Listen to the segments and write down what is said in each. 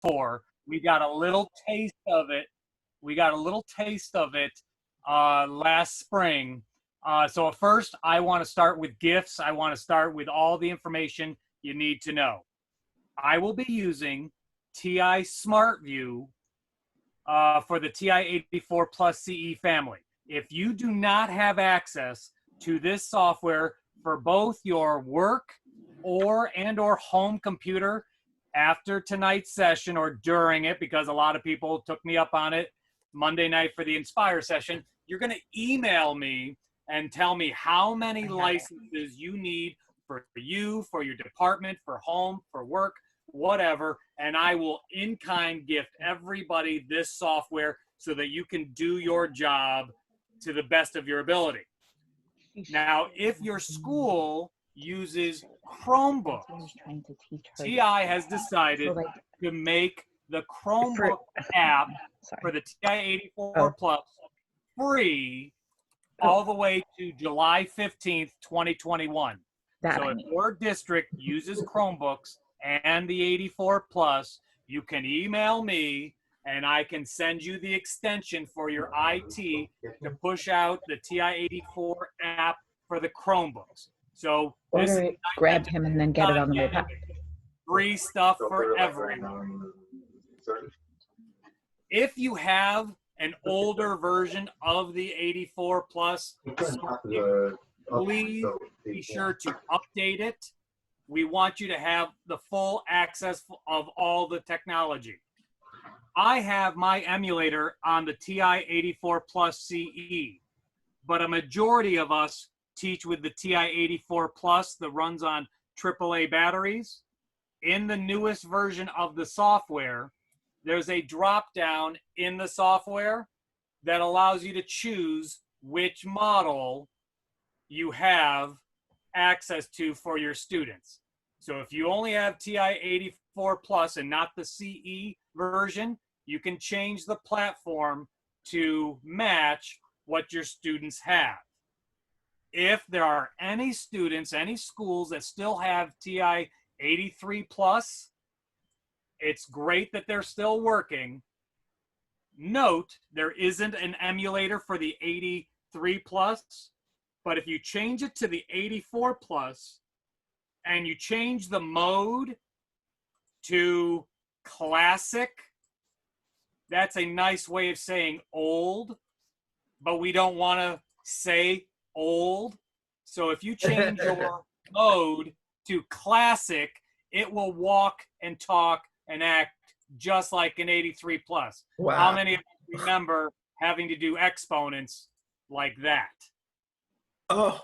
TI-84. We got a little taste of it. We got a little taste of it last spring. So first, I want to start with gifts. I want to start with all the information you need to know. I will be using TI SmartView for the TI-84 Plus CE family. If you do not have access to this software for both your work or home computer after tonight's session or during it, because a lot of people took me up on it Monday night for the Inspire session, you're going to email me and tell me how many licenses you need for you, for your department, for home, for work, whatever, and I will in-kind gift everybody this software so that you can do your job to the best of your ability. Now, if your school uses Chromebooks, TI has decided to make the Chromebook app for the TI-84 Plus free all the way to July 15th, 2021. So if your district uses Chromebooks and the 84 Plus, you can email me and I can send you the extension for your IT to push out the TI-84 app for the Chromebooks. So this is grab him and then get it on the way back. Free stuff for everyone. If you have an older version of the 84 Plus, please be sure to update it. We want you to have the full access of all the technology. I have my emulator on the TI-84 Plus CE, but a majority of us teach with the TI-84 Plus that runs on AAA batteries. In the newest version of the software, there's a drop down in the software that allows you to choose which model you have access to for your students. So if you only have TI-84 Plus and not the CE version, you can change the platform to match what your students have. If there are any students, any schools that still have TI-83 Plus, it's great that they're still working. Note, there isn't an emulator for the 83 Plus, but if you change it to the 84 Plus and you change the mode to classic, that's a nice way of saying old, but we don't want to say old. So if you change your mode to classic, it will walk and talk and act just like an 83 Plus. Wow. How many of you remember having to do exponents like that? Oh.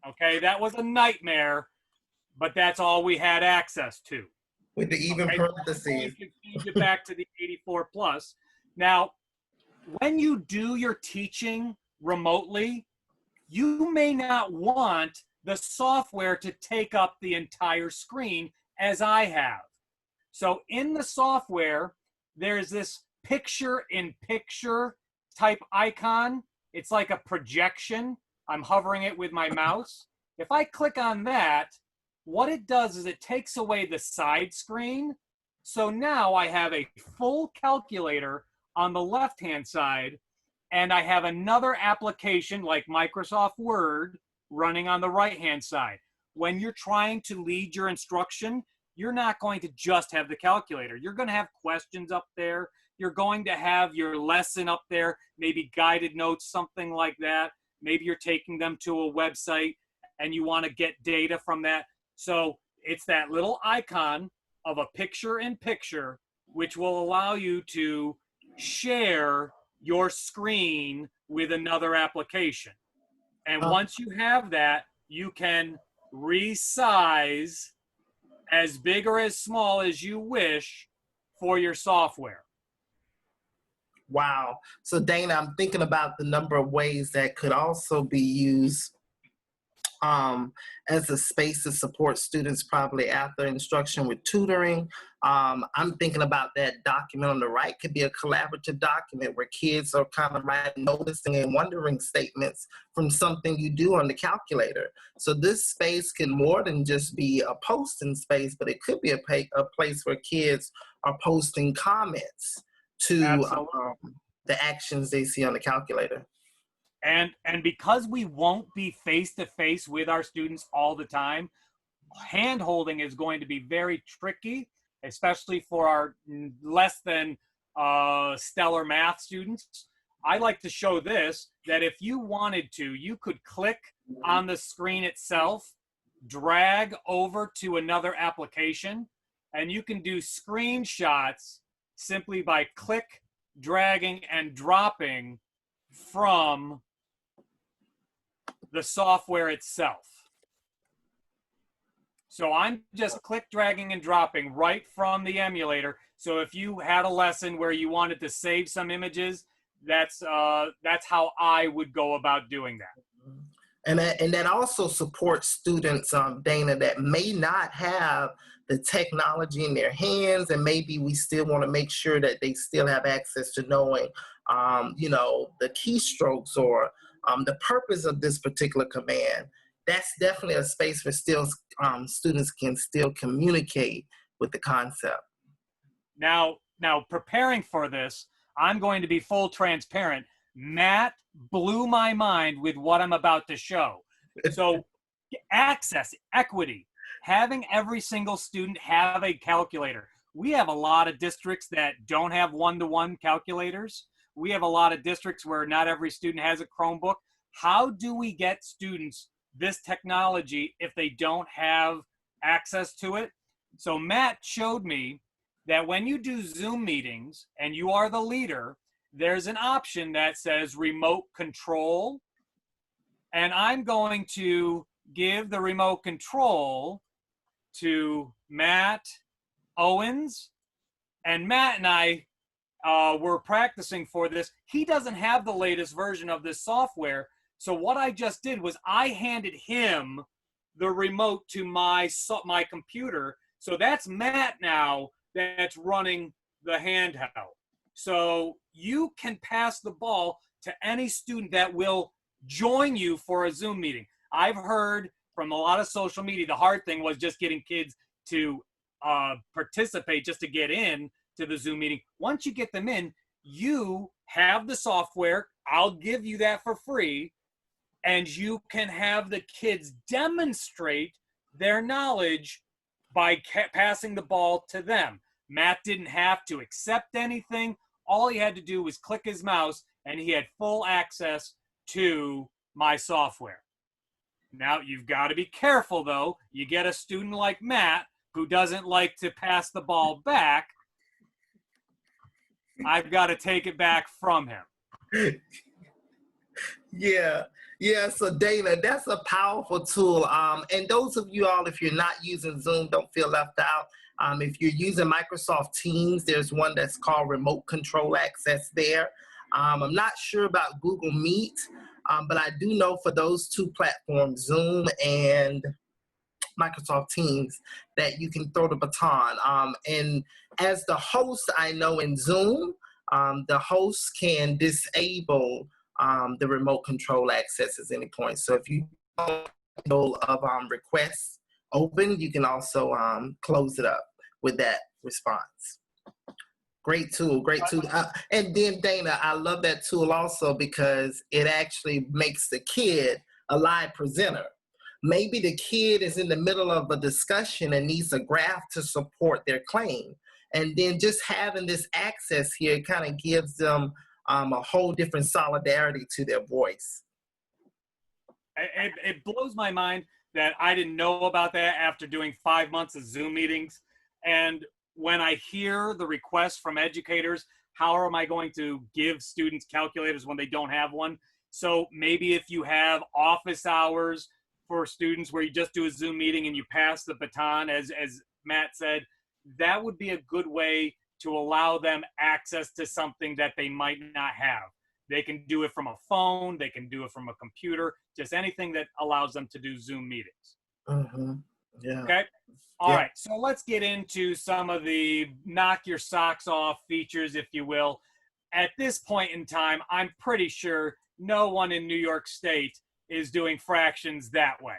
Okay, that was a nightmare, but that's all we had access to. With the even parentheses. You can change it back to the 84 Plus. Now, when you do your teaching remotely, you may not want the software to take up the entire screen as I have. So in the software, there's this picture-in-picture type icon. It's like a projection. I'm hovering it with my mouse. If I click on that, what it does is it takes away the side screen. So now I have a full calculator on the left-hand side, and I have another application like Microsoft Word running on the right-hand side. When you're trying to lead your instruction, you're not going to just have the calculator. You're going to have questions up there. You're going to have your lesson up there, maybe guided notes, something like that. Maybe you're taking them to a website and you want to get data from that. So it's that little icon of a picture-in-picture, which will allow you to share your screen with another application. And once you have that, you can resize as big or as small as you wish for your software. Wow. So Dana, I'm thinking about the number of ways that could also be used as a space to support students probably after instruction with tutoring. I'm thinking about that document on the right could be a collaborative document where kids are kind of writing, noticing and wondering statements from something you do on the calculator. So this space can more than just be a posting space, but it could be a place where kids are posting comments to the actions they see on the calculator. And because we won't be face to face with our students all the time, hand holding is going to be very tricky, especially for our less than stellar math students. I like to show this, that if you wanted to, you could click on the screen itself, drag over to another application, and you can do screenshots simply by click, dragging, and dropping from the software itself. So I'm just click, dragging, and dropping right from the emulator. So if you had a lesson where you wanted to save some images, that's how I would go about doing that. And that also supports students, Dana, that may not have the technology in their hands, and maybe we still want to make sure that they still have access to knowing, the keystrokes or the purpose of this particular command. That's definitely a space where still students can still communicate with the concept. Now, preparing for this, I'm going to be full transparent. Matt blew my mind with what I'm about to show. So access, equity, having every single student have a calculator. We have a lot of districts that don't have one-to-one calculators. We have a lot of districts where not every student has a Chromebook. How do we get students this technology if they don't have access to it? So Matt showed me that when you do Zoom meetings and you are the leader, there's an option that says remote control. And I'm going to give the remote control to Matt Owens. And Matt and I were practicing for this. He doesn't have the latest version of this software. So what I just did was I handed him the remote to my computer. So that's Matt now that's running the handheld. So you can pass the ball to any student that will join you for a Zoom meeting. I've heard from a lot of social media, the hard thing was just getting kids to participate just to get in to the Zoom meeting. Once you get them in, you have the software. I'll give you that for free. And you can have the kids demonstrate their knowledge by passing the ball to them. Matt didn't have to accept anything. All he had to do was click his mouse, and he had full access to my software. Now, you've got to be careful, though. You get a student like Matt who doesn't like to pass the ball back. I've got to take it back from him. Yeah, so Dana, that's a powerful tool. And those of you all, if you're not using Zoom, don't feel left out. If you're using Microsoft Teams, there's one that's called Remote Control Access there. I'm not sure about Google Meet, but I do know for those two platforms, Zoom and Microsoft Teams, that you can throw the baton. And as the host, I know in Zoom, the host can disable the remote control access at any point. So if you know of requests open, you can also close it up with that response. Great tool, great tool. And then Dana, I love that tool also because it actually makes the kid a live presenter. Maybe the kid is in the middle of a discussion and needs a graph to support their claim. And then just having this access here kind of gives them a whole different solidarity to their voice. It blows my mind that I didn't know about that after doing 5 months of Zoom meetings. And when I hear the requests from educators, how am I going to give students calculators when they don't have one? So maybe if you have office hours for students where you just do a Zoom meeting and you pass the baton, as Matt said, that would be a good way to allow them access to something that they might not have. They can do it from a phone. They can do it from a computer, just anything that allows them to do Zoom meetings. Mm-hmm. Yeah. Okay. All Yeah. right. So let's get into some of the knock your socks off features, if you will. At this point in time, I'm pretty sure no one in New York State is doing fractions that way.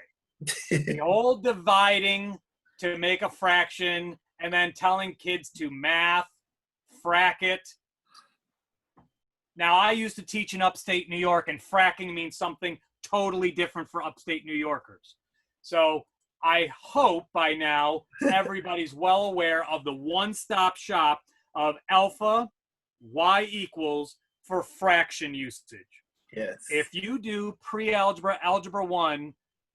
The old dividing to make a fraction and then telling kids to math, fracket. Now, I used to teach in upstate New York, and fracking means something totally different for upstate New Yorkers. So I hope by now everybody's well aware of the one-stop shop of alpha y equals for fraction usage. Yes. If you do pre-algebra, algebra 1,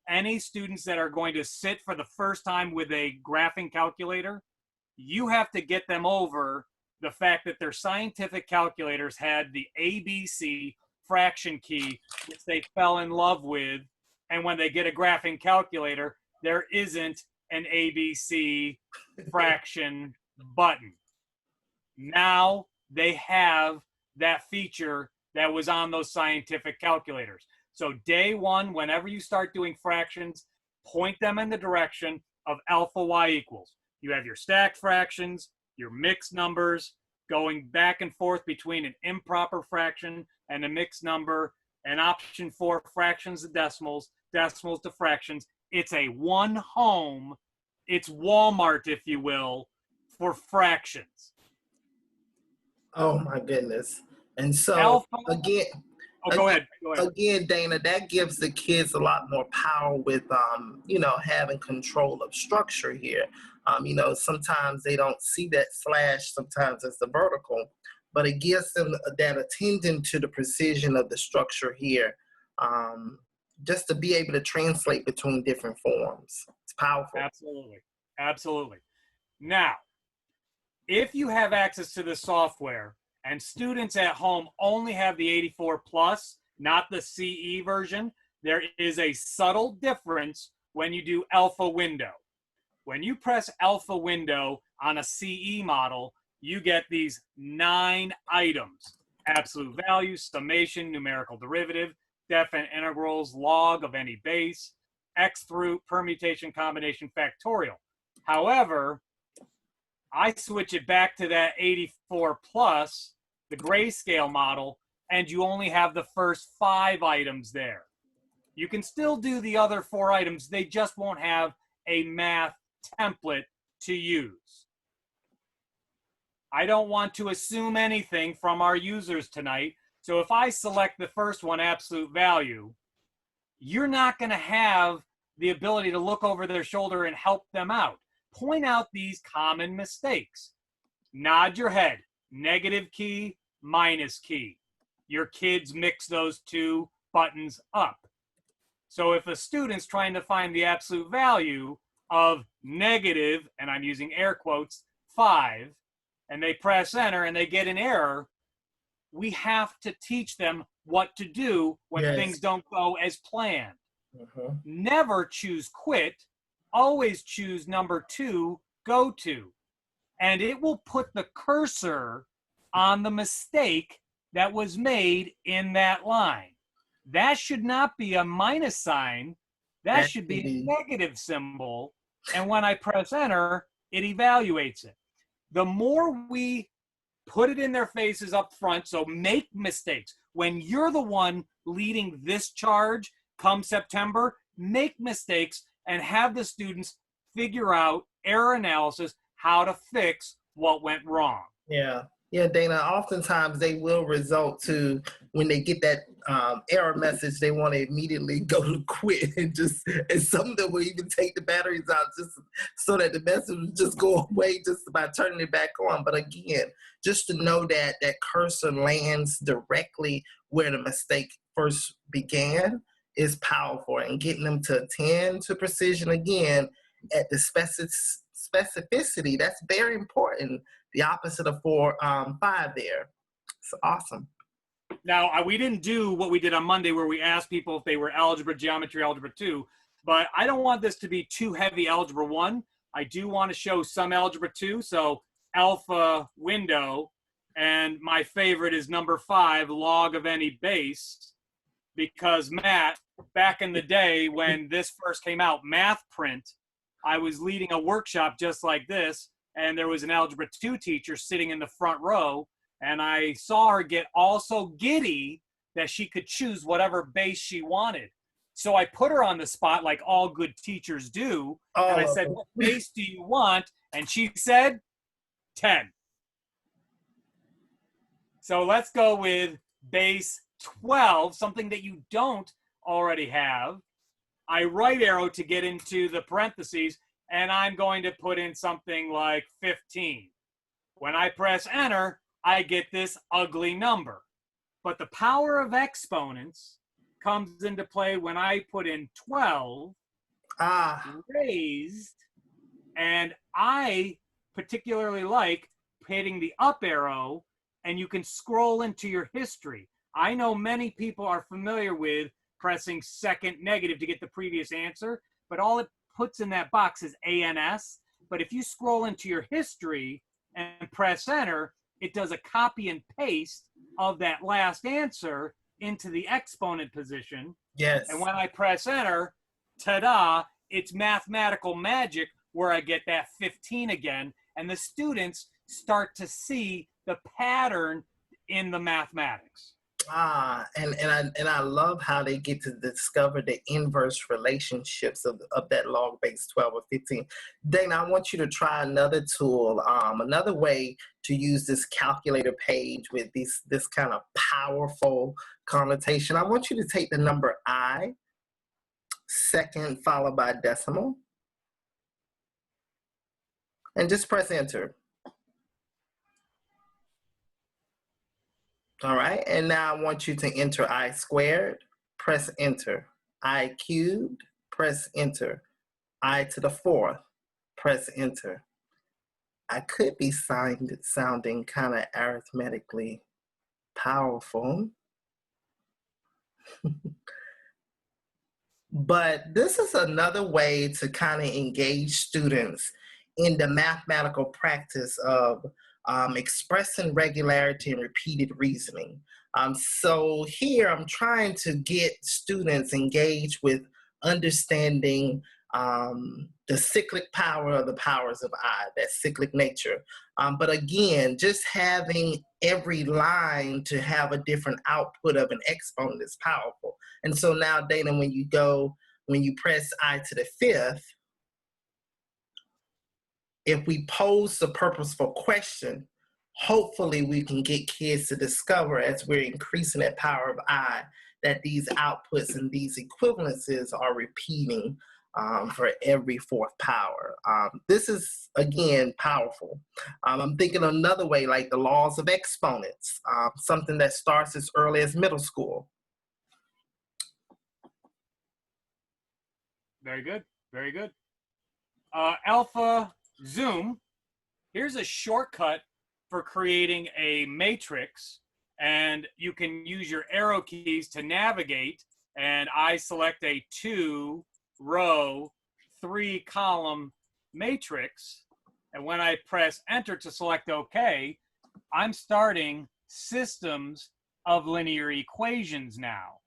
any students that are going to sit for the first time with a graphing calculator, you have to get them over the fact that their scientific calculators had the ABC fraction key, which they fell in love with. And when they get a graphing calculator, there isn't an ABC fraction button. Now they have that feature that was on those scientific calculators. So day one, whenever you start doing fractions, point them in the direction of alpha y equals. You have your stacked fractions, your mixed numbers, going back and forth between an improper fraction and a mixed number, and option 4, fractions to decimals, decimals to fractions. It's a one home, it's Walmart, if you will, for fractions. Oh my goodness. And so Alpha, again, go ahead. Again, Dana, that gives the kids a lot more power with, you know, having control of structure here. You know, sometimes they don't see that slash, sometimes it's the vertical, but it gives them that attention to the precision of the structure here, just to be able to translate between different forms. It's powerful. Absolutely. Absolutely. Now, if you have access to the software and students at home only have the 84 plus, not the CE version, there is a subtle difference when you do alpha window. When you press alpha window on a CE model, you get these 9 items: absolute value, summation, numerical derivative, definite integrals, log of any base, x through, permutation, combination, factorial. However, I switch it back to that 84 plus, the grayscale model, and you only have the first 5 items there. You can still do the other 4 items. They just won't have a math template to use. I don't want to assume anything from our users tonight. So if I select the first one, absolute value, you're not going to have the ability to look over their shoulder and help them out. Point out these common mistakes. Nod your head. Negative key, minus key. Your kids mix those 2 buttons up. So if a student's trying to find the absolute value of negative, and I'm using air quotes, 5, and they press enter and they get an error, we have to teach them what to do when things don't go as planned. Never choose quit. Always choose number 2, go to. And it will put the cursor on the mistake that was made in that line. That should not be a minus sign. That should be a negative symbol. And when I press enter, it evaluates it. The more we put it in their faces up front, so make mistakes. When you're the one leading this charge come September, make mistakes and have the students figure out error analysis, how to fix what went wrong. Yeah, Dana, oftentimes they will result to, when they get that error message, they want to immediately go to quit and some of them will even take the batteries out just so that the message will just go away just by turning it back on. But again, just to know that that cursor lands directly where the mistake first began is powerful, and getting them to attend to precision again at the specificity, that's very important. The opposite of 4, 5 there. It's awesome. Now, we didn't do what we did on Monday where we asked people if they were algebra, geometry, algebra 2, but I don't want this to be too heavy algebra 1. I do want to show some algebra 2, so alpha window, And my favorite is number 5, log of any base, because Matt, back in the day when this first came out, Math Print, I was leading a workshop just like this, and there was an Algebra II teacher sitting in the front row, and I saw her get all so giddy that she could choose whatever base she wanted. So I put her on the spot like all good teachers do, and I said, what base do you want? And she said, 10. So let's go with base 12, something that you don't already have. I right arrow to get into the parentheses, and I'm going to put in something like 15. When I press enter, I get this ugly number. But the power of exponents comes into play when I put in 12 raised, and I particularly like hitting the up arrow, and you can scroll into your history. I know many people are familiar with pressing second negative to get the previous answer, but all it puts in that box is ANS. But if you scroll into your history and press enter, it does a copy and paste of that last answer into the exponent position. Yes. And when I press enter, ta-da, it's mathematical magic where I get that 15 again, and the students start to see the pattern in the mathematics. And I love how they get to discover the inverse relationships of that log base 12 or 15. Dana, I want you to try another tool, another way to use this calculator page with this kind of powerful connotation. I want you to take the number I, second followed by decimal, and just press enter. All right, and now I want you to enter I squared, press enter. I cubed, press enter. I to the 4th, press enter. I could be sounding kind of arithmetically powerful, but this is another way to kind of engage students in the mathematical practice of expressing regularity and repeated reasoning. So here I'm trying to get students engaged with understanding the cyclic power of the powers of I, that cyclic nature. But again, just having every line to have a different output of an exponent is powerful. And so now, Dana, when you press I to the 5th, if we pose the purposeful question, hopefully we can get kids to discover, as we're increasing that power of I, that these outputs and these equivalences are repeating for every 4th power. This is, again, powerful. I'm thinking another way, like the laws of exponents, something that starts as early as middle school. Very good, very good. Alpha Zoom, here's a shortcut for creating a matrix, and you can use your arrow keys to navigate, and I select a 2-row, 3-column matrix, and when I press enter to select OK, I'm starting systems of linear equations now.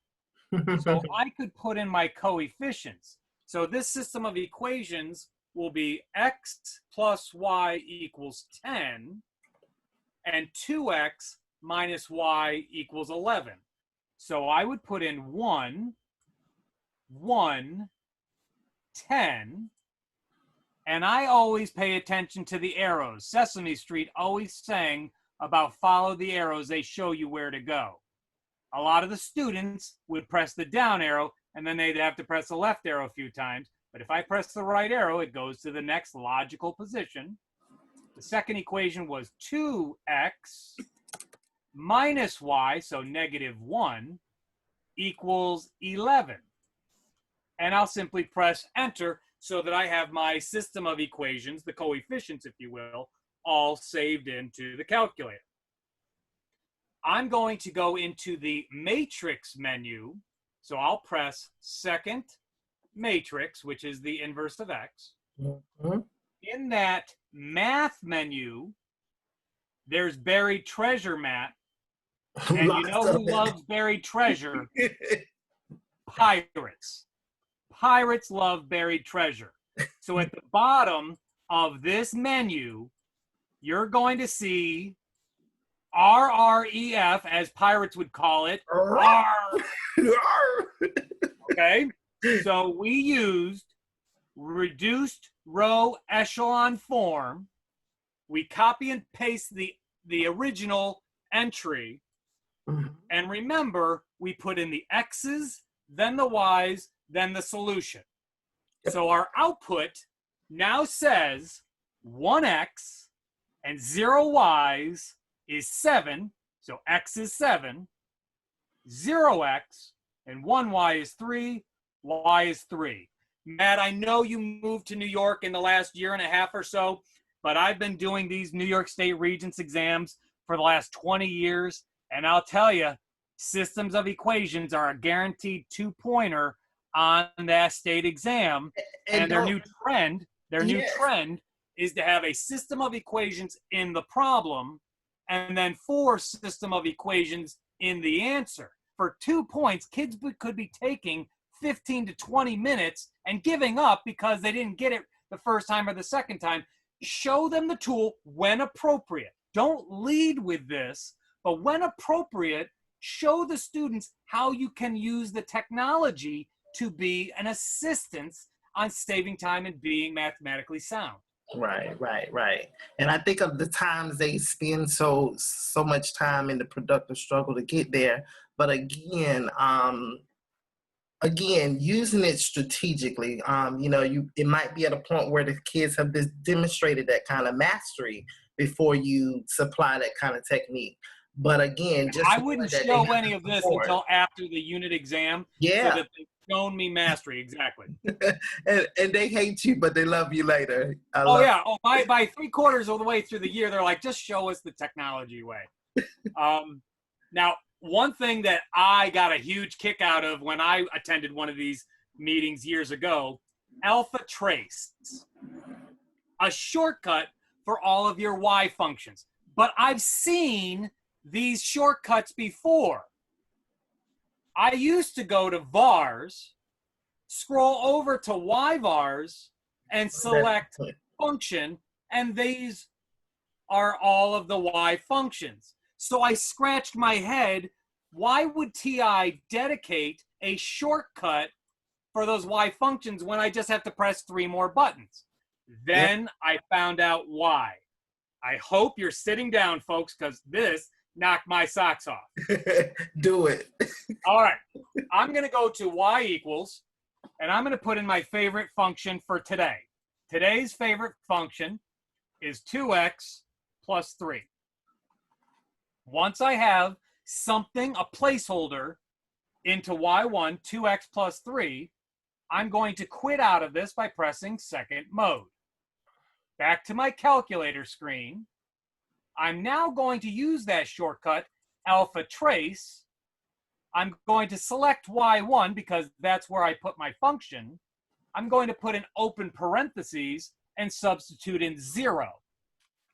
So I could put in my coefficients. So this system of equations will be x plus y equals 10 and 2x minus y equals 11. So I would put in 1, 1, 10, and I always pay attention to the arrows. Sesame Street always sang about follow the arrows, they show you where to go. A lot of the students would press the down arrow and then they'd have to press the left arrow a few times. But if I press the right arrow, it goes to the next logical position. The second equation was 2x minus y, so -1, equals 11. And I'll simply press enter so that I have my system of equations, the coefficients, if you will, all saved into the calculator. I'm going to go into the matrix menu. So I'll press second matrix, which is the inverse of x. Mm-hmm. In that math menu, There's buried treasure, Matt. And you know who loves buried treasure? Pirates. Pirates love buried treasure. So at the bottom of this menu, you're going to see RREF, as pirates would call it. R. Okay? So we used reduced row echelon form. We copy and paste the original entry. And remember, we put in the X's, then the Y's, then the solution. So our output now says 1X and 0 Y's is 7. So X is 7. 0X and 1 Y is 3. Y is 3. Matt, I know you moved to New York in the last year and a half or so, but I've been doing these New York State Regents exams for the last 20 years. And I'll tell you, systems of equations are a guaranteed 2-pointer on that state exam. And their new trend is to have a system of equations in the problem and then 4 system of equations in the answer. For 2 points, kids could be taking 15 to 20 minutes and giving up because they didn't get it the first time or the second time. Show them the tool when appropriate. Don't lead with this, but when appropriate, show the students how you can use the technology to be an assistance on saving time and being mathematically sound. Right. And I think of the times they spend so much time in the productive struggle to get there. But again, using it strategically, it might be at a point where the kids have demonstrated that kind of mastery before you supply that kind of technique. But again, I wouldn't show any of this until after the unit exam. Yeah. So that they've shown me mastery. Exactly. and they hate you, but they love you later. By 3/4 of the way through the year, they're like, just show us the technology way. Now, one thing that I got a huge kick out of when I attended one of these meetings years ago, alpha trace, a shortcut for all of your Y functions. But I've seen these shortcuts before. I used to go to vars, scroll over to Y vars, and select function, and these are all of the Y functions. So I scratched my head, why would TI dedicate a shortcut for those Y functions when I just have to press 3 more buttons? Then I found out why. I hope you're sitting down, folks, because this knocked my socks off. Do it. All right. I'm going to go to Y equals, and I'm going to put in my favorite function for today. Today's favorite function is 2x plus 3. Once I have something, a placeholder, into Y1, 2x plus 3, I'm going to quit out of this by pressing second mode. Back to my calculator screen. I'm now going to use that shortcut, alpha trace. I'm going to select Y1 because that's where I put my function. I'm going to put in open parentheses and substitute in 0.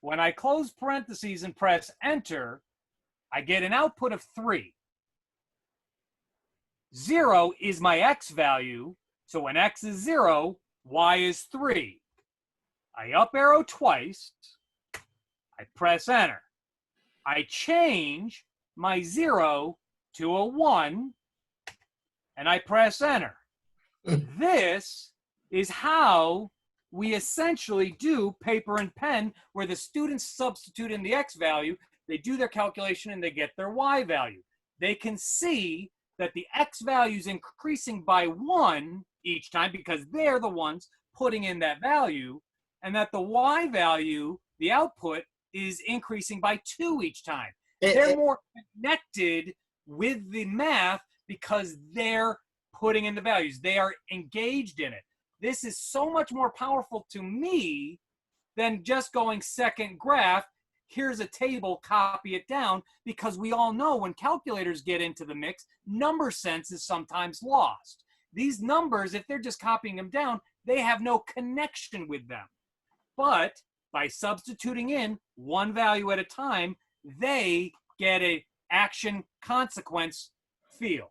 When I close parentheses and press enter, I get an output of 3. 0 is my X value, so when X is 0, Y is 3. I up arrow twice, I press enter. I change my 0 to a 1, and I press enter. This is how we essentially do paper and pen, where the students substitute in the X value, they do their calculation, and they get their Y value. They can see that the X value is increasing by 1 each time because they're the ones putting in that value, and that the Y value, the output, is increasing by 2 each time. They're more connected with the math because they're putting in the values. They are engaged in it. This is so much more powerful to me than just going second graph, here's a table, copy it down, because we all know when calculators get into the mix, number sense is sometimes lost. These numbers, if they're just copying them down, they have no connection with them. But by substituting in one value at a time, they get a action consequence feel.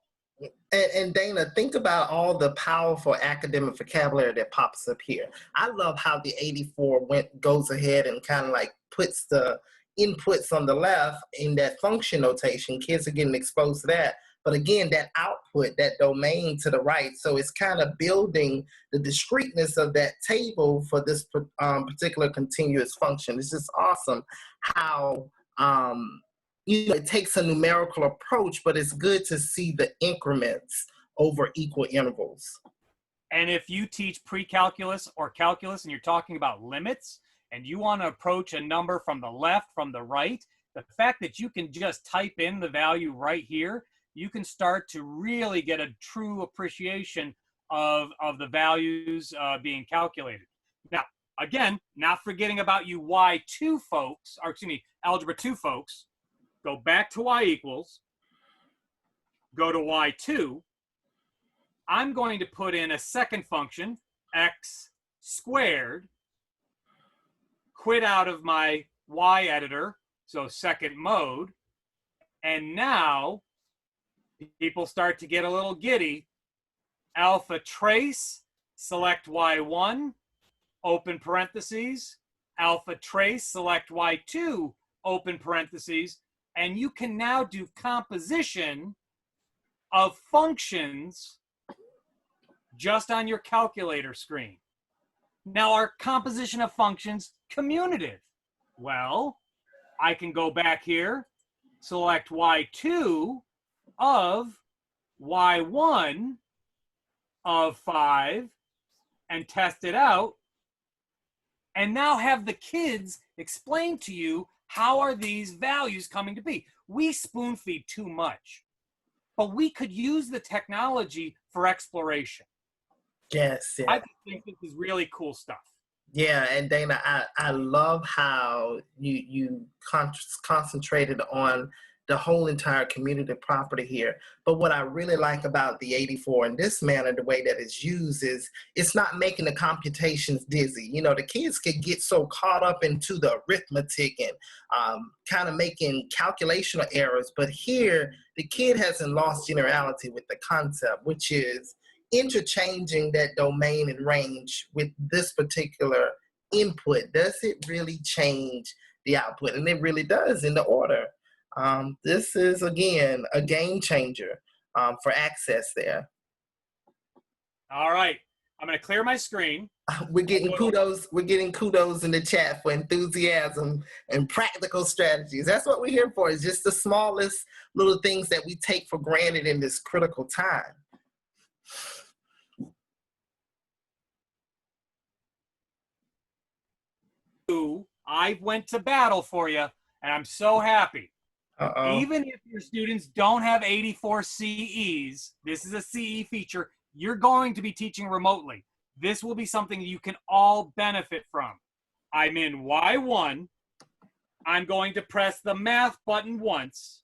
And Dana, think about all the powerful academic vocabulary that pops up here. I love how the 84 goes ahead and kind of like puts the inputs on the left in that function notation. Kids are getting exposed to that. But again, that output, that domain to the right. So it's kind of building the discreteness of that table for this particular continuous function. It's just awesome how it takes a numerical approach, but it's good to see the increments over equal intervals. And if you teach pre-calculus or calculus and you're talking about limits and you want to approach a number from the left, from the right, the fact that you can just type in the value right here, you can start to really get a true appreciation of the values being calculated. Now, again, not forgetting about you Y2 folks, or excuse me, Algebra 2 folks, go back to y equals, go to y2. I'm going to put in a second function, x squared, quit out of my y editor, so second mode, and now people start to get a little giddy. Alpha trace, select y1, open parentheses, alpha trace, select y2, open parentheses, and you can now do composition of functions just on your calculator screen. Now, our composition of functions commutative. Well, I can go back here, select y2 of y1 of 5, and test it out, and now have the kids explain to you how are these values coming to be. We spoon feed too much, but we could use the technology for exploration. Yes, yeah. I think this is really cool stuff. Yeah, and Dana, I love how you concentrated on the whole entire community property here. But what I really like about the 84 in this manner, the way that it's used, is it's not making the computations dizzy. You know, the kids could get so caught up into the arithmetic and kind of making calculational errors. But here, the kid hasn't lost generality with the concept, which is interchanging that domain and range with this particular input. Does it really change the output? And it really does in the order. This is, again, a game changer for access there. All right, I'm going to clear my screen. We're getting kudos. We're getting kudos in the chat for enthusiasm and practical strategies. That's what we're here for. It's just the smallest little things that we take for granted in this critical time. I went to battle for you, and I'm so happy. Even if your students don't have 84 CEs, this is a CE feature, you're going to be teaching remotely. This will be something you can all benefit from. I'm in Y1. I'm going to press the math button once,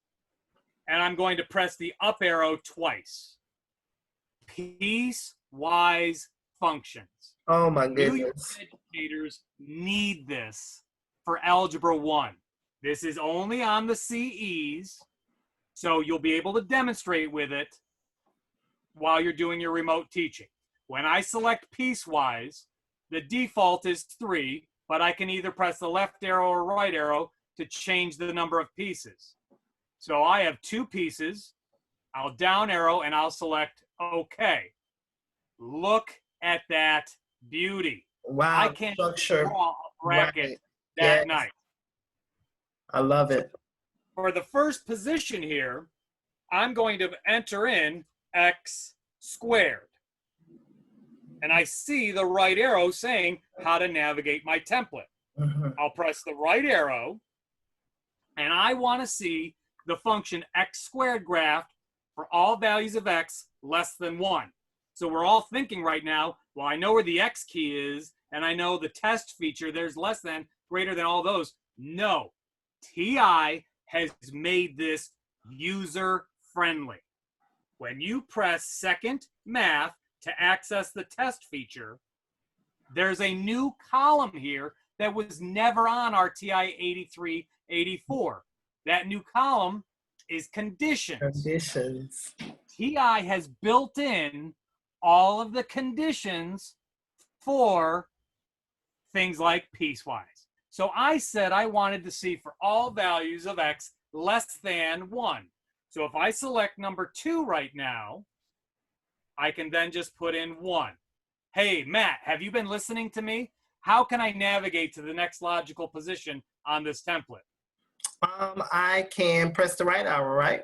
and I'm going to press the up arrow twice. Piecewise functions. Oh my goodness. New York educators need this for Algebra 1. This is only on the CEs, so you'll be able to demonstrate with it while you're doing your remote teaching. When I select piecewise, the default is 3, but I can either press the left arrow or right arrow to change the number of pieces. So I have 2 pieces. I'll down arrow and I'll select OK. Look at that beauty. Wow. I can't draw a bracket that yes. nice. I love it. For the first position here, I'm going to enter in x squared. And I see the right arrow saying how to navigate my template. Mm-hmm. I'll press the right arrow, and I want to see the function x squared graphed for all values of x less than 1. So we're all thinking right now, well, I know where the x key is, and I know the test feature, there's less than, greater than all those. No. TI has made this user-friendly. When you press second math to access the test feature, there's a new column here that was never on our TI-83, 84. That new column is conditions. Conditions. TI has built in all of the conditions for things like piecewise. So I said I wanted to see for all values of x less than 1. So if I select number 2 right now, I can then just put in 1. Hey, Matt, have you been listening to me? How can I navigate to the next logical position on this template? I can press the right arrow, right?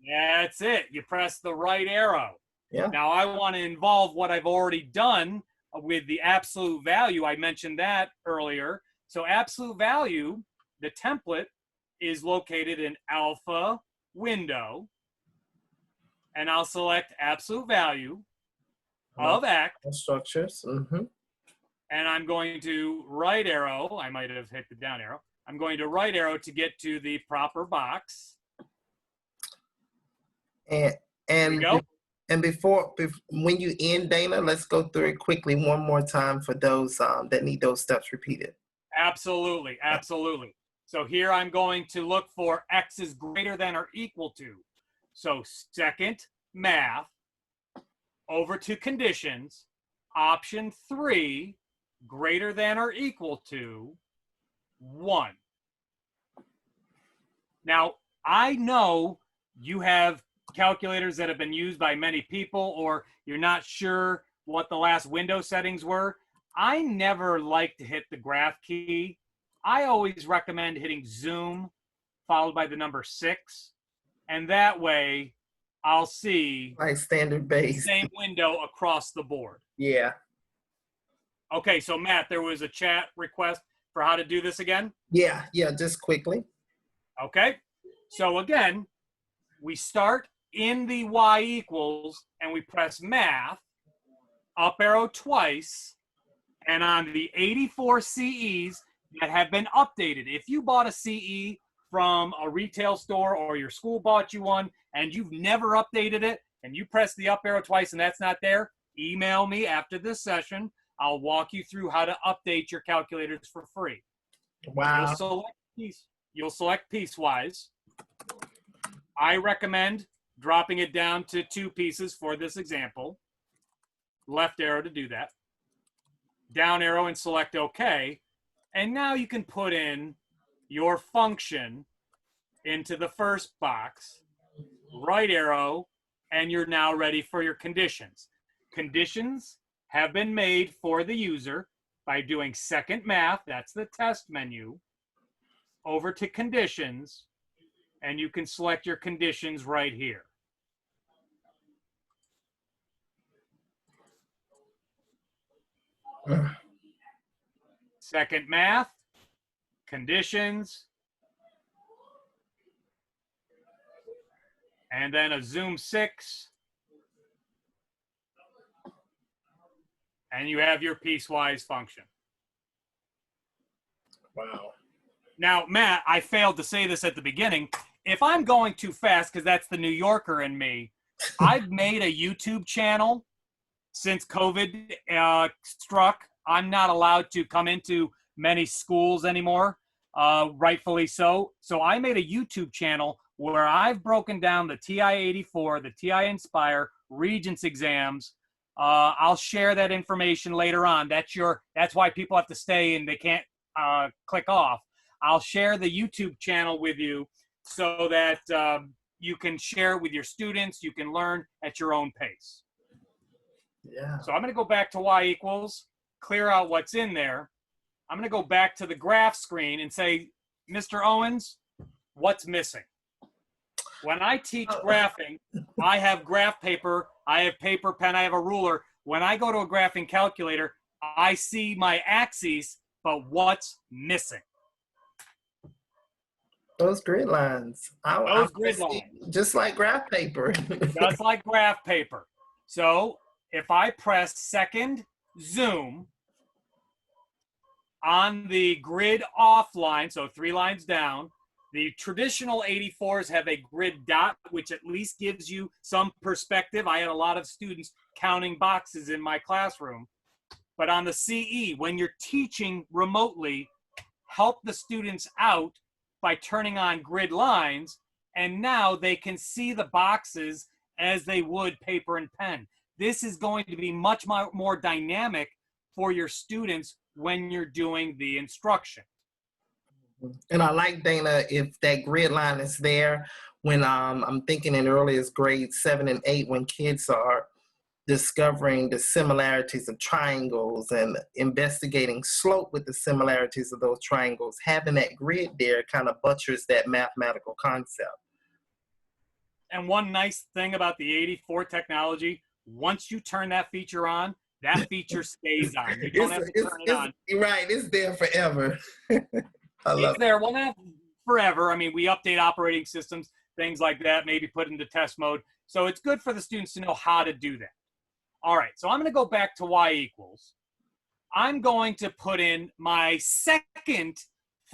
That's it. You press the right arrow. Yeah. Now I want to involve what I've already done with the absolute value. I mentioned that earlier. So absolute value, the template is located in alpha window, and I'll select absolute value of x, Structures. Mm-hmm. and I'm going to right arrow. I might have hit the down arrow. I'm going to right arrow to get to the proper box. And Go. And before when you end, Dana, let's go through it quickly one more time for those that need those steps repeated. Absolutely, absolutely. So here I'm going to look for x is greater than or equal to. So second, math, over to conditions, option 3, greater than or equal to 1. Now, I know you have calculators that have been used by many people, or you're not sure what the last window settings were. I never like to hit the graph key. I always recommend hitting zoom followed by the number 6, and that way I'll see Like standard base. the same window across the board. Yeah. Okay, so Matt, there was a chat request for how to do this again. Yeah, just quickly. Okay, so again, we start in the y equals and we press math, up arrow twice, and on the 84 CEs that have been updated. If you bought a CE from a retail store or your school bought you one and you've never updated it and you press the up arrow twice and that's not there, email me after this session. I'll walk you through how to update your calculators for free. Wow. You'll select piecewise. I recommend dropping it down to 2 pieces for this example. Left arrow to do that. Down arrow and select OK. And now you can put in your function into the first box. Right arrow, and you're now ready for your conditions. Conditions have been made for the user by doing second math, that's the test menu, over to conditions, and you can select your conditions right here. Second math, conditions, and then a zoom 6, and you have your piecewise function. Wow. Now, Matt, I failed to say this at the beginning. If I'm going too fast, because that's the New Yorker in me, I've made a YouTube channel since COVID struck. I'm not allowed to come into many schools anymore, rightfully so. So I made a YouTube channel where I've broken down the TI-84, the TI-Inspire, Regents exams. I'll share that information later on. That's why people have to stay and they can't click off. I'll share the YouTube channel with you so that you can share it with your students. You can learn at your own pace. Yeah. So I'm going to go back to y equals, clear out what's in there. I'm going to go back to the graph screen and say, Mr. Owens, what's missing? When I teach graphing, I have graph paper, I have paper, pen, I have a ruler. When I go to a graphing calculator, I see my axes, but what's missing? Those grid lines. Those grid lines. Just like graph paper. Just like graph paper. So if I press second zoom on the grid off line, so 3 lines down, the traditional 84s have a grid dot, which at least gives you some perspective. I had a lot of students counting boxes in my classroom. But on the CE, when you're teaching remotely, help the students out by turning on grid lines, and now they can see the boxes as they would paper and pen. This is going to be much more dynamic for your students when you're doing the instruction. And I like, Dana, if that grid line is there when I'm thinking in earliest grades 7 and 8, when kids are discovering the similarities of triangles and investigating slope with the similarities of those triangles, having that grid there kind of buttress that mathematical concept. And one nice thing about the 84 technology, once you turn that feature on, that feature stays on. You don't have to turn it on. Right, it's there forever. I love It's there. Well, not forever. I mean, we update operating systems, things like that, maybe put into test mode. So it's good for the students to know how to do that. All right, so I'm going to go back to y equals. I'm going to put in my second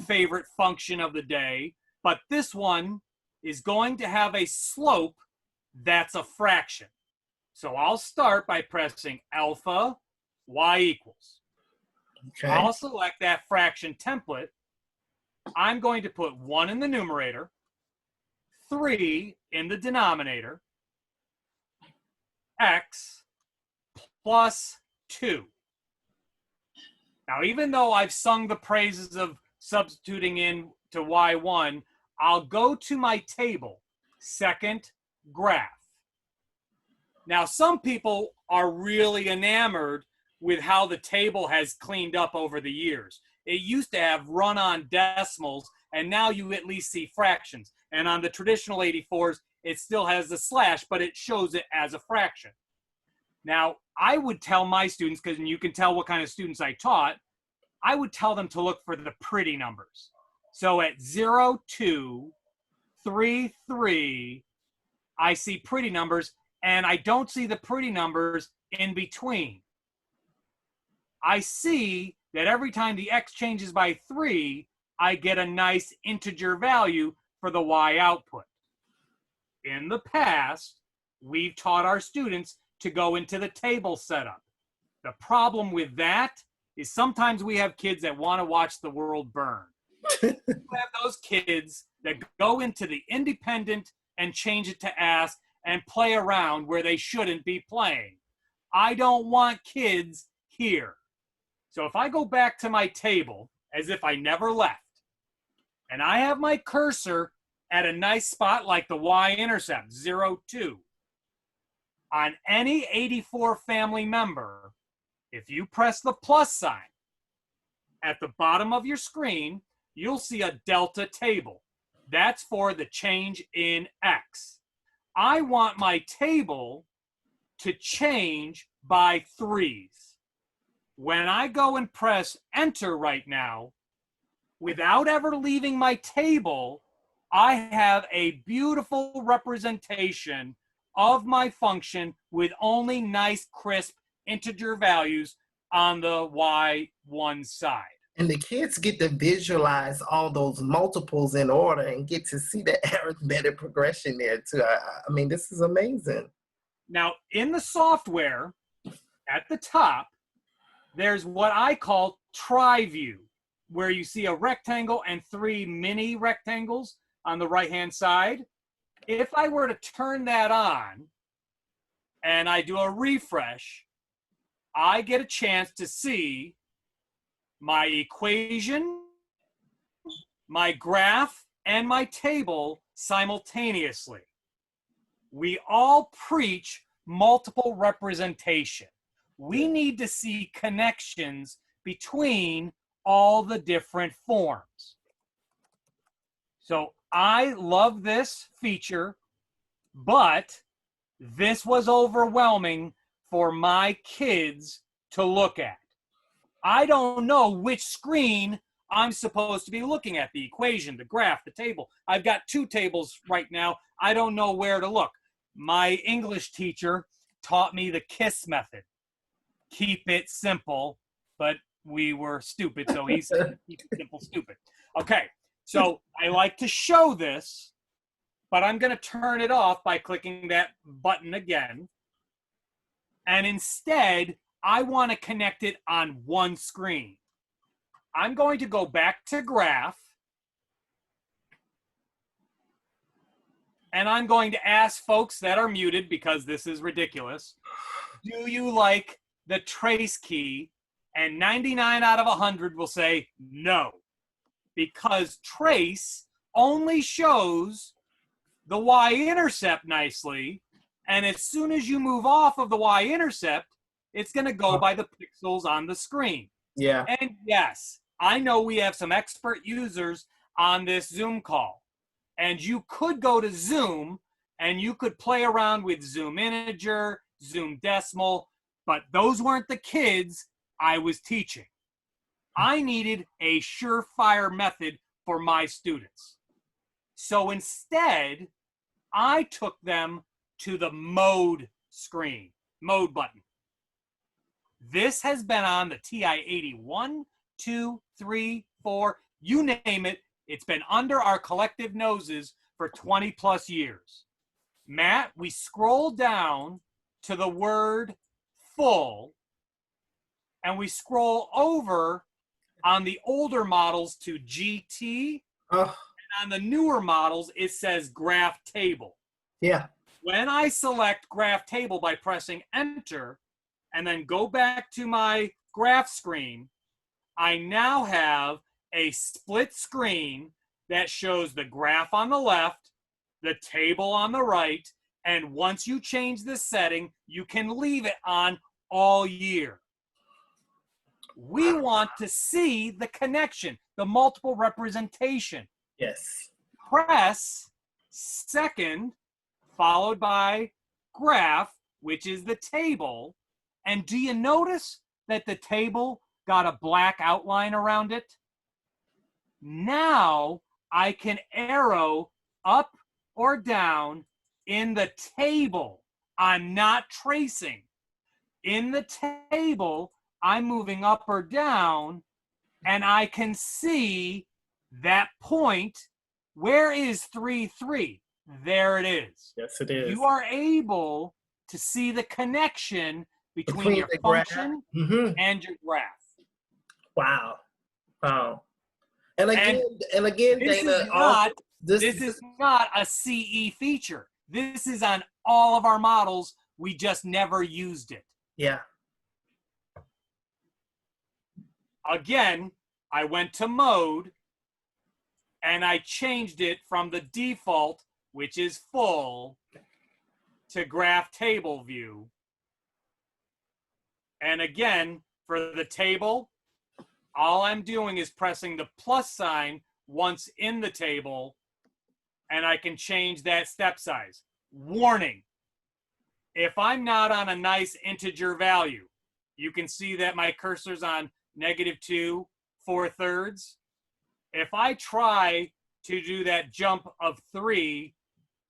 favorite function of the day, but this one is going to have a slope that's a fraction. So I'll start by pressing alpha y equals. Okay. I'll select that fraction template. I'm going to put 1 in the numerator, 3 in the denominator, x plus 2. Now, even though I've sung the praises of substituting in to y1, I'll go to my table, second graph. Now, some people are really enamored with how the table has cleaned up over the years. It used to have run-on decimals, and now you at least see fractions. And on the traditional 84s, it still has the slash, but it shows it as a fraction. Now, I would tell my students, because you can tell what kind of students I taught, I would tell them to look for the pretty numbers. So at 0, 2, 3, 3, I see pretty numbers, and I don't see the pretty numbers in between. I see that every time the x changes by 3, I get a nice integer value for the y output. In the past, we've taught our students to go into the table setup. The problem with that is sometimes we have kids that want to watch the world burn. We have those kids that go into the independent and change it to ask and play around where they shouldn't be playing. I don't want kids here. So if I go back to my table as if I never left, and I have my cursor at a nice spot like the y-intercept, 0, 2, on any 84 family member, if you press the plus sign at the bottom of your screen, you'll see a delta table. That's for the change in x. I want my table to change by 3s. When I go and press enter right now, without ever leaving my table, I have a beautiful representation of my function with only nice, crisp integer values on the y1 side. And the kids get to visualize all those multiples in order and get to see the arithmetic progression there too. I mean, this is amazing. Now, in the software, at the top, there's what I call tri-view, where you see a rectangle and 3 mini rectangles on the right-hand side. If I were to turn that on and I do a refresh, I get a chance to see my equation, my graph, and my table simultaneously. We all preach multiple representation. We need to see connections between all the different forms. So I love this feature, but this was overwhelming for my kids to look at. I don't know which screen I'm supposed to be looking at, the equation, the graph, the table. I've got 2 tables right now. I don't know where to look. My English teacher taught me the KISS method. Keep it simple, but we were stupid, so he said keep it simple, stupid. Okay, so I like to show this, but I'm going to turn it off by clicking that button again. And instead, I want to connect it on one screen. I'm going to go back to graph. And I'm going to ask folks that are muted, because this is ridiculous, do you like the trace key? And 99 out of 100 will say no, because trace only shows the y-intercept nicely. And as soon as you move off of the y-intercept, it's going to go by the pixels on the screen. Yeah. And yes, I know we have some expert users on this Zoom call. And you could go to Zoom and you could play around with Zoom integer, Zoom decimal, but those weren't the kids I was teaching. I needed a surefire method for my students. So instead, I took them to the mode screen, mode button. This has been on the TI-81, 2, 3, 4, you name it. It's been under our collective noses for 20 plus years. Matt, we scroll down to the word full, and we scroll over on the older models to GT, and on the newer models, it says graph table. Yeah. When I select graph table by pressing enter, and then go back to my graph screen, I now have a split screen that shows the graph on the left, the table on the right, and once you change this setting, you can leave it on all year. We want to see the connection, the multiple representation. Yes. Press second, followed by graph, which is the table. And do you notice that the table got a black outline around it? Now I can arrow up or down in the table. I'm not tracing. In the table, I'm moving up or down, and I can see that point. Where is 3, 3? There it is. Yes, it is. You are able to see the connection between your the graph. function and your graph. Wow. Wow. And again, Dana, this is not a CE feature. This is on all of our models. We just never used it. Yeah. Again, I went to mode and I changed it from the default, which is full, to graph table view. And again, for the table, all I'm doing is pressing the plus sign once in the table, and I can change that step size. Warning, if I'm not on a nice integer value, you can see that my cursor's on -2 4/3. If I try to do that jump of 3,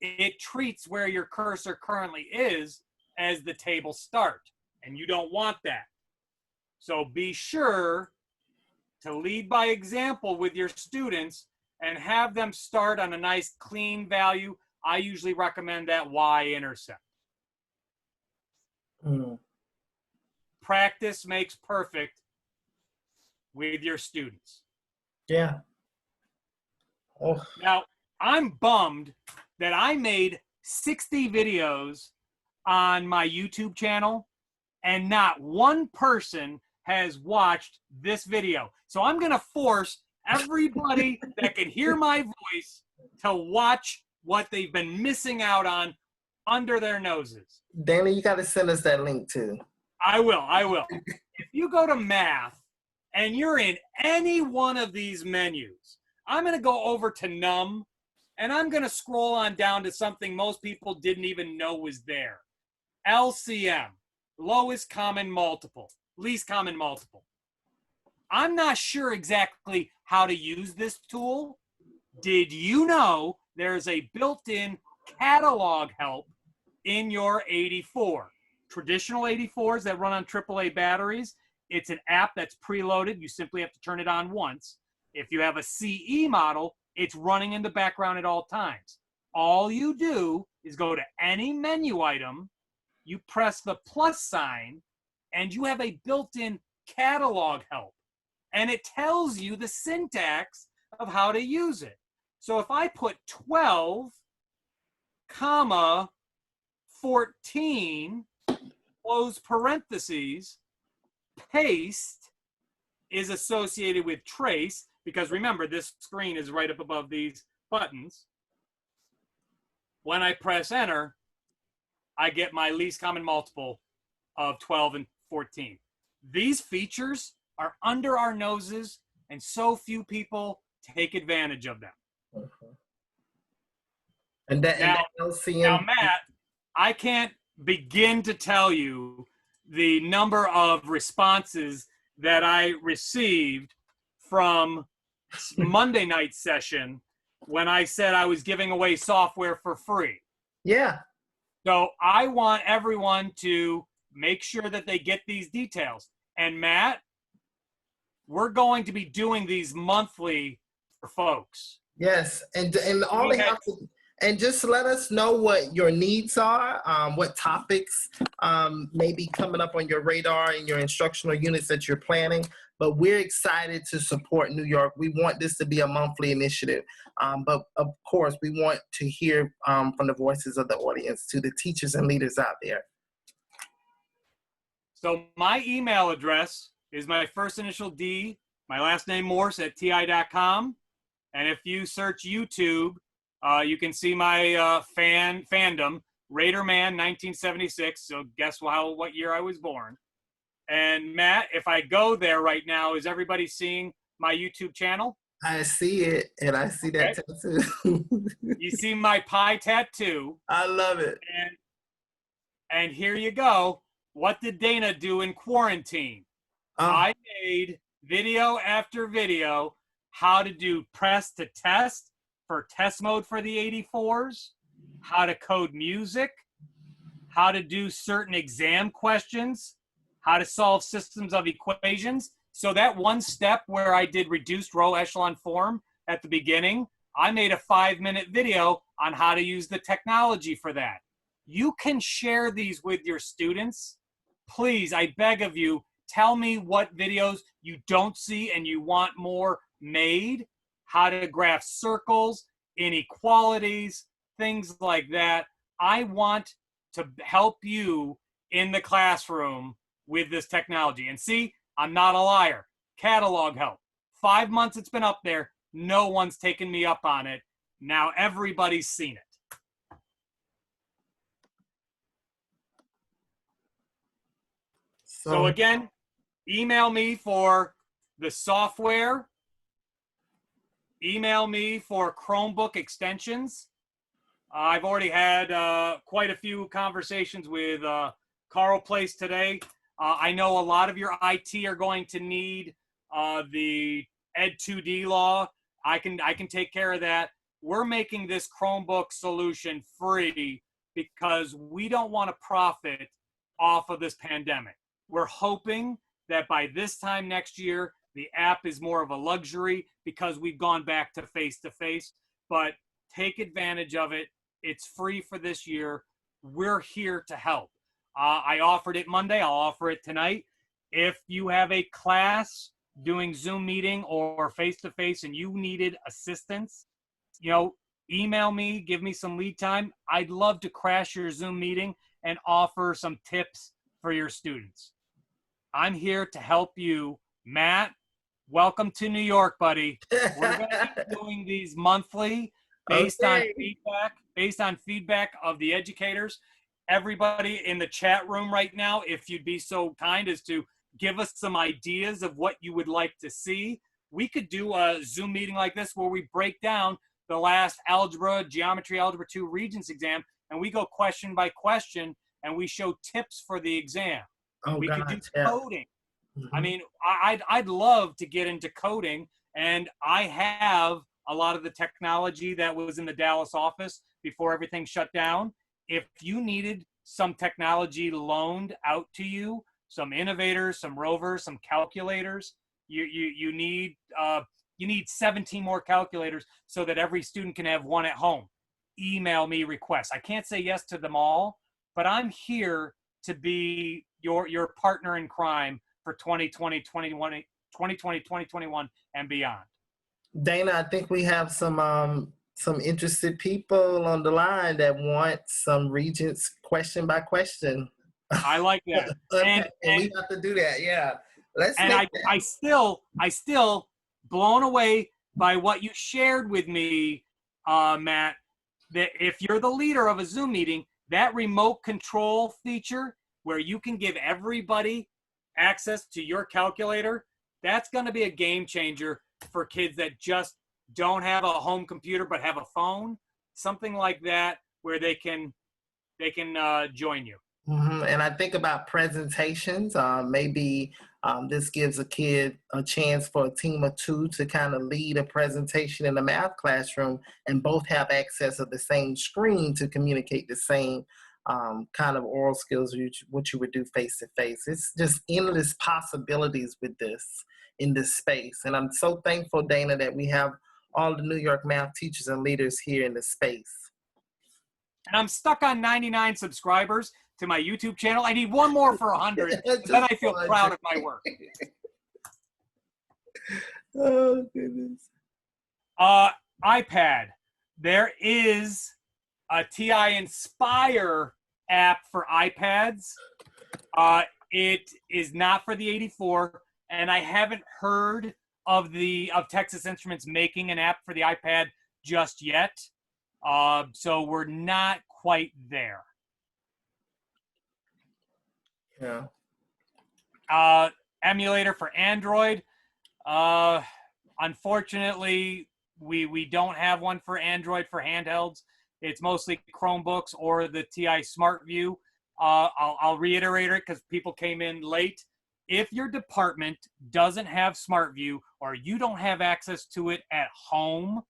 it treats where your cursor currently is as the table start, and you don't want that. So be sure to lead by example with your students and have them start on a nice clean value. I usually recommend that y-intercept. Practice makes perfect with your students. Yeah. Oh. Now, I'm bummed that I made 60 videos on my YouTube channel and not one person has watched this video. So I'm going to force everybody that can hear my voice to watch what they've been missing out on under their noses. Dana, you got to send us that link too. I will. If you go to math and you're in any one of these menus, I'm going to go over to num, and I'm going to scroll on down to something most people didn't even know was there. LCM, lowest common multiple, least common multiple. I'm not sure exactly how to use this tool. Did you know there's a built-in catalog help in your 84? Traditional 84s that run on AAA batteries, it's an app that's preloaded. You simply have to turn it on once. If you have a CE model, it's running in the background at all times. All you do is go to any menu item, you press the plus sign, and you have a built-in catalog help. and it tells you the syntax of how to use it. So if I put 12, comma, 14, close parentheses, paste is associated with trace, because remember, this screen is right up above these buttons. When I press enter, I get my least common multiple of 12 and 14. These features are under our noses, and so few people take advantage of them. And that, Now, LCM. now, Matt, I can't begin to tell you the number of responses that I received from Monday night session when I said I was giving away software for free. Yeah. So I want everyone to make sure that they get these details. And Matt, we're going to be doing these monthly for folks. Yes, and all they have to, and just let us know what your needs are, what topics may be coming up on your radar in your instructional units that you're planning. But we're excited to support New York. We want this to be a monthly initiative. But of course, we want to hear from the voices of the audience, to the teachers and leaders out there. So my email address is my first initial D, my last name Morse at TI.com. And if you search YouTube, you can see my fandom, Raiderman 1976. So guess what year I was born. And Matt, if I go there right now, is everybody seeing my YouTube channel? I see it, and I see that tattoo. You see my pie tattoo. I love it. And here you go. What did Dana do in quarantine? I made video after video how to do press to test for test mode for the 84s, how to code music, how to do certain exam questions, how to solve systems of equations. So that one step where I did reduced row echelon form at the beginning, I made a 5-minute video on how to use the technology for that. You can share these with your students. Please, I beg of you, tell me what videos you don't see and you want more made, how to graph circles, inequalities, things like that. I want to help you in the classroom with this technology. And see, I'm not a liar. Catalog help. 5 months it's been up there. No one's taken me up on it. Now everybody's seen it. So again, email me for the software. Email me for Chromebook extensions. I've already had quite a few conversations with Carl Place today. I know a lot of your IT are going to need the Ed 2D law. I can take care of that. We're making this Chromebook solution free because we don't want to profit off of this pandemic. We're hoping that by this time next year, the app is more of a luxury because we've gone back to face-to-face. But take advantage of it. It's free for this year. We're here to help. I offered it Monday. I'll offer it tonight. If you have a class doing Zoom meeting or face-to-face and you needed assistance, email me, give me some lead time. I'd love to crash your Zoom meeting and offer some tips for your students. I'm here to help you. Matt, welcome to New York, buddy. We're going to be doing these monthly based on feedback of the educators. Everybody in the chat room right now, if you'd be so kind as to give us some ideas of what you would like to see. We could do a Zoom meeting like this where we break down the last Geometry Algebra II Regents exam, and we go question by question, and we show tips for the exam. We could do coding. I mean, I'd love to get into coding, and I have a lot of the technology that was in the Dallas office before everything shut down. If you needed some technology loaned out to you, some innovators, some rovers, some calculators, you need 17 more calculators so that every student can have one at home. Email me requests. I can't say yes to them all, but I'm here to be your partner in crime for 2020, 2020, 2021, and beyond. Dana, I think we have some interested people on the line that want some Regents question by question. I like that. Okay, and we have to do that. Yeah, let's. And I still blown away by what you shared with me, Matt, that if you're the leader of a Zoom meeting, that remote control feature where you can give everybody access to your calculator, that's going to be a game changer for kids that just don't have a home computer but have a phone, something like that, where they can join you. And I think about presentations. Maybe this gives a kid a chance for a team of two to kind of lead a presentation in the math classroom and both have access of the same screen to communicate the same kind of oral skills, what you would do face to face. It's just endless possibilities with this in this space. And I'm so thankful, Dana, that we have all the New York math teachers and leaders here in this space. And I'm stuck on 99 subscribers to my YouTube channel. I need one more for 100, and then I feel proud of my work. Oh, goodness. iPad. There is a TI Inspire app for iPads. It is not for the 84, and I haven't heard of Texas Instruments making an app for the iPad just yet. So we're not quite there. Yeah. Emulator for Android. Unfortunately, we don't have one for Android for handhelds. It's mostly Chromebooks or the TI SmartView. I'll reiterate it because people came in late. If your department doesn't have SmartView or you don't have access to it at home,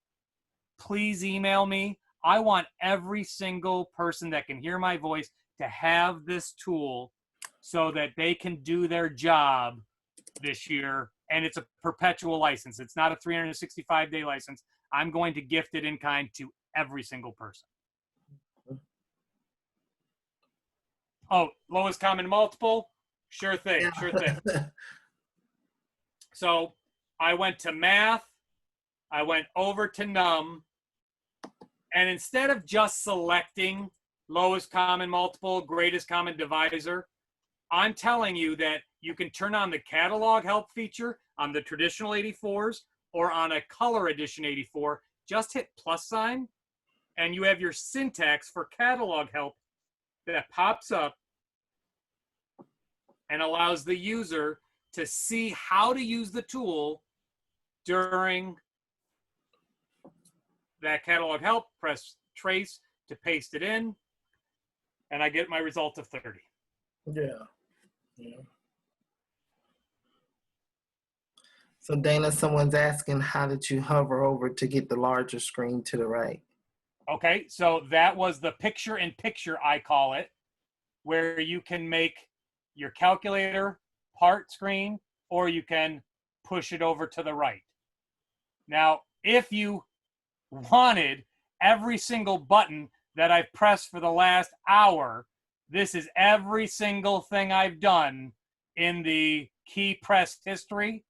please email me. I want every single person that can hear my voice to have this tool so that they can do their job this year. And it's a perpetual license. It's not a 365-day license. I'm going to gift it in kind to every single person. Oh, lowest common multiple? Sure thing, sure thing. So I went to math. I went over to num. And instead of just selecting lowest common multiple, greatest common divisor, I'm telling you that you can turn on the catalog help feature on the traditional 84s or on a color edition 84. Just hit plus sign, and you have your syntax for catalog help that pops up and allows the user to see how to use the tool during that catalog help, press trace to paste it in, and I get my result of 30. Yeah. So Dana, someone's asking, how did you hover over to get the larger screen to the right? Okay, so that was the picture-in-picture, I call it, where you can make your calculator part screen, or you can push it over to the right. Now, if you wanted every single button that I've pressed for the last hour, this is every single thing I've done in the key pressed history.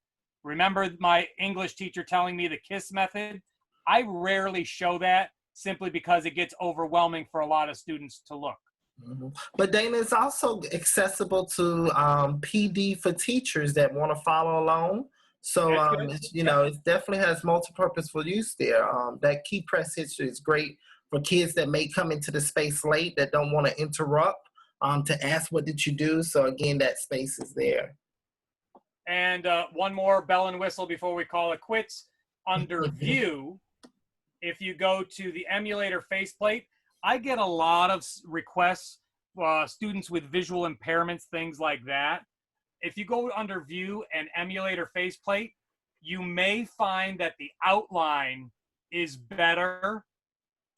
Remember my English teacher telling me the KISS method? I rarely show that simply because it gets overwhelming for a lot of students to look. But Dana, it's also accessible to PD for teachers that want to follow along. So, it definitely has multi-purposeful use there. That key press history is great for kids that may come into the space late that don't want to interrupt to ask, what did you do? So again, that space is there. And one more bell and whistle before we call it quits. Under view, if you go to the emulator faceplate, I get a lot of requests, students with visual impairments, things like that. If you go under view and emulator faceplate, you may find that the outline is better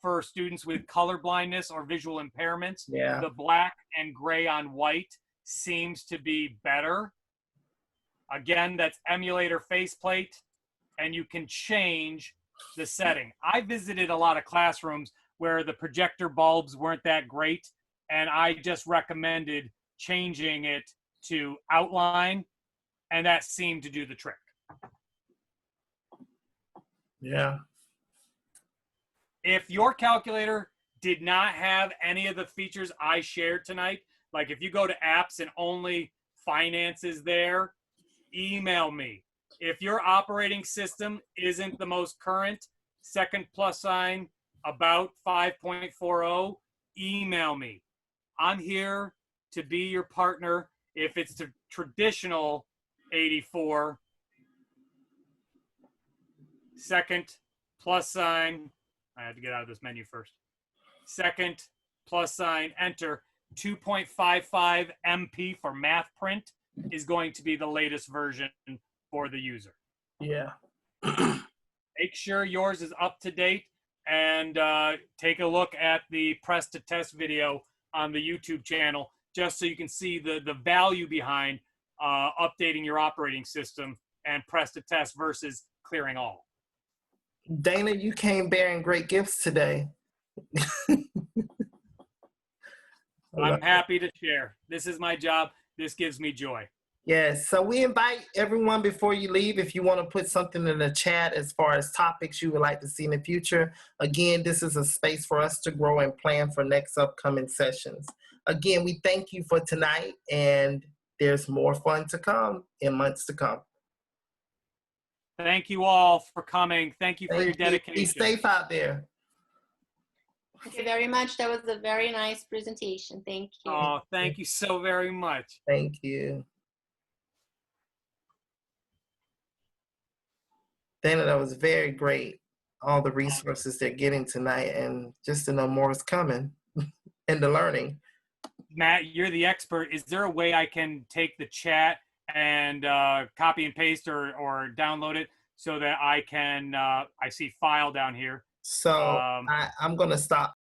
for students with color blindness or visual impairments. Yeah. The black and gray on white seems to be better. Again, that's emulator faceplate, and you can change the setting. I visited a lot of classrooms where the projector bulbs weren't that great, and I just recommended changing it to outline, and that seemed to do the trick. Yeah. If your calculator did not have any of the features I shared tonight, like if you go to apps and only finance is there, email me. If your operating system isn't the most current, second plus sign, about 5.40, email me. I'm here to be your partner. If it's the traditional 84, second plus sign, I have to get out of this menu first. Second plus sign, enter. 2.55 MP for math print is going to be the latest version for the user. Yeah. Make sure yours is up to date, and take a look at the press to test video on the YouTube channel, just so you can see the value behind updating your operating system and press to test versus clearing all. Dana, you came bearing great gifts today. I'm happy to share. This is my job. This gives me joy. Yes, so we invite everyone before you leave, if you want to put something in the chat as far as topics you would like to see in the future. Again, this is a space for us to grow and plan for next upcoming sessions. Again, we thank you for tonight, and there's more fun to come in months to come. Thank you all for coming. Thank you for your dedication. Be safe out there. Thank you very much. That was a very nice presentation. Thank you. Oh, thank you so very much. Thank you. Dana, that was very great. All the resources they're getting tonight, and just to know more is coming and the learning. Matt, you're the expert. Is there a way I can take the chat and copy and paste or download it so that I can, I see file down here. So I'm going to stop